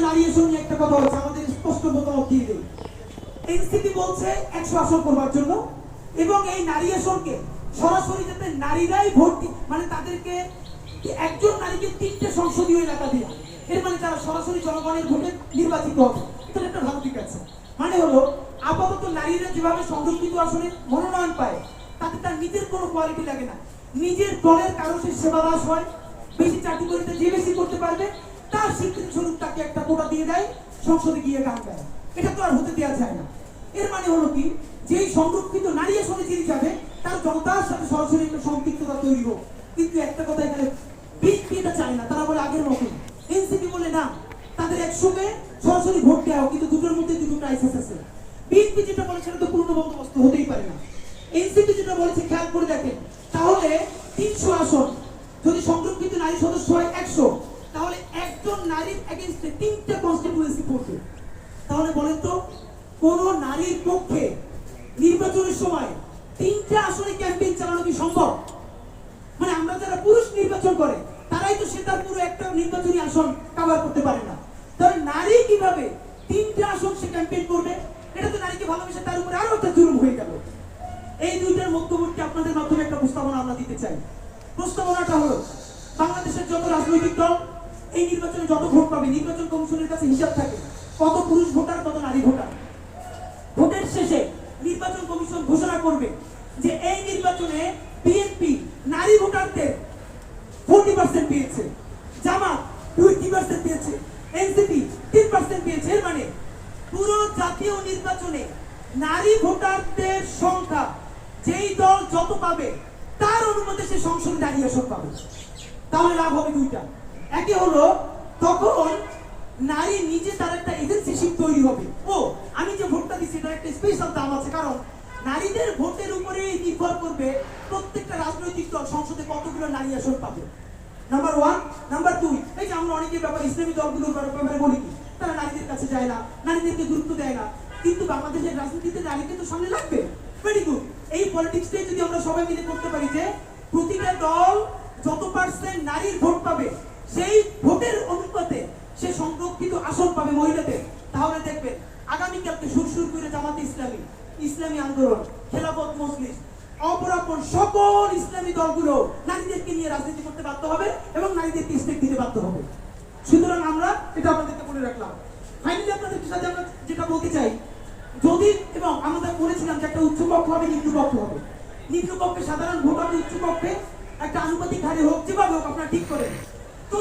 নারী এসব নিয়ে একটা কথা হচ্ছে, আমাদের স্পষ্ট মতামত দিয়ে দেই। এনসিপি বলছে 100 আসন করবার জন্য, এবং এই নারী আসনকে সরাসরি যাতে নারীরাই ভোট মানে তাদেরকে একজন নারীকে 3টে সংসদীয় এলাকা দেওয়া, এর মানে তারা সরাসরি জনগণের ভোটে নির্বাচিত হবে। এটা একটা ভালো দিক আছে। মানে হলো আপাতত নারীরা যেভাবে সংরক্ষিত আসনে মনোনয়ন পায়, তাতে তার নিজের কোনো কোয়ালিটি লাগে না, নিজের দলের কারো সে সেবা দাস হয়, বেশি চাকরি করতে যে বেশি করতে পারবে তার স্বীকৃতি স্বরূপ তাকে একটা কোটা দিয়ে দেয়, সংসদে গিয়ে গান গায়। এটা তো আর হতে দেওয়া যায় না। এর মানে হলো কি, যেই সংরক্ষিত নারী আসনে যিনি যাবে তার জনতার সাথে সরাসরি একটা সম্পৃক্ততা তৈরি হোক। কিন্তু একটা কথা এখানে বিএনপি এটা চায় না, তারা বলে আগের মতো। এনসিপি বলে না, তাদের একসঙ্গে সরাসরি ভোট দেওয়া হোক, কিন্তু দুটোর মধ্যে দুটো ক্রাইসিস আছে। বিএনপি যেটা বলে সেটা তো পূর্ণ বন্দোবস্ত হতেই পারে না। এনসিপি যেটা বলেছে খেয়াল করে দেখেন, তাহলে 300 আসন যদি সংরক্ষিত নারী সদস্য হয় 100, তাহলে একজন নারীর এগেইনস্টে 3টা কনস্টিটিউয়েন্সি পড়বে। তাহলে বলেন তো, কোন নারীর পক্ষে নির্বাচনের সময় 3টা আসনে ক্যাম্পেইন চালানো কি সম্ভব? মানে আমরা যারা পুরুষ নির্বাচন করে তারাই তো সেটা পুরো একটা নির্বাচনী আসন কভার করতে পারে না, তাহলে নারী কিভাবে 3টা আসন সে ক্যাম্পেইন করবে? এটা তো নারীকে ভালোবেসে তার উপরে আরো একটা জুলুম হয়ে গেল। এই দুইটার মধ্যবর্তী আপনাদের মাধ্যমে একটা প্রস্তাবনা আমরা দিতে চাই। প্রস্তাবনাটা হলো, বাংলাদেশের যত রাজনৈতিক দল এই নির্বাচনে যত ভোট পাবে, নির্বাচন কমিশনের কাছে হিসাব থাকে কত পুরুষ ভোটার কত নারী ভোটার। ভোটের শেষে নির্বাচন কমিশন ঘোষণা করবে যে এই নির্বাচনে বিএনপি নারী ভোটারদের 40% পেয়েছে, জামাত 20% পেয়েছে, এনসিপি 3% পেয়েছে। এর মানে পুরো জাতীয় নির্বাচনে নারী ভোটারদের সংখ্যা যেই দল যত পাবে তার অনুপাতে সে সংসদে নারী আসন পাবে। তাহলে লাভ হবে দুইটা। একে হলো, তখন নারী নিজে তার একটা এজেন্সিশিপ তৈরি হবে। ও, আমি যে ভোটটা দিচ্ছি এটার একটা স্পেশাল দাম আছে, কারণ নারীদের ভোটের উপরে নির্ভর করবে প্রত্যেকটা রাজনৈতিক দল সংসদে কতগুলো নারী আসন পাবে। নাম্বার 1। নাম্বার 2, এই যে আমরা অনেকের ব্যাপারে ইসলামী দলগুলোর ব্যাপারে বলি কি, তারা নারীদের কাছে যায় না, নারীদেরকে গুরুত্ব দেয় না, কিন্তু বাংলাদেশের রাজনীতিতে নারীকে তো সামনে লাগবে। Very good. এই পলিটিক্সটাই যদি আমরা সবাই মিলে করতে পারি যে প্রতিটা দল যত পার্সেন্ট নারীর ভোট পাবে সেই ভোটের অনুপাতে সে সংরক্ষিত আসন পাবে মহিলাদের, তাহলে দেখবেন আগামীকালকে সুরসুর করে জামাতে ইসলামী, ইসলামী আন্দোলন, খেলাফত মজলিস, অপরাপর সকল ইসলামী দলগুলো নারীদেরকে নিয়ে রাজনীতি করতে বাধ্য হবে এবং নারীদেরকে স্টেক দিতে বাধ্য হবে। সুতরাং আমরা এটা আপনাদেরকে বলে রাখলাম। ফাইনালি আপনাদের সাথে আমরা যেটা বলতে চাই, যদি এবং আমরা বলেছিলাম যে একটা উচ্চপক্ষ হবে, নিম্নপক্ষ হবে। নিম্নপক্ষে সাধারণ ভোট হবে, উচ্চপক্ষে একটা আনুপাতিক হারে হোক, যেভাবে হোক আপনারা ঠিক করেন। তো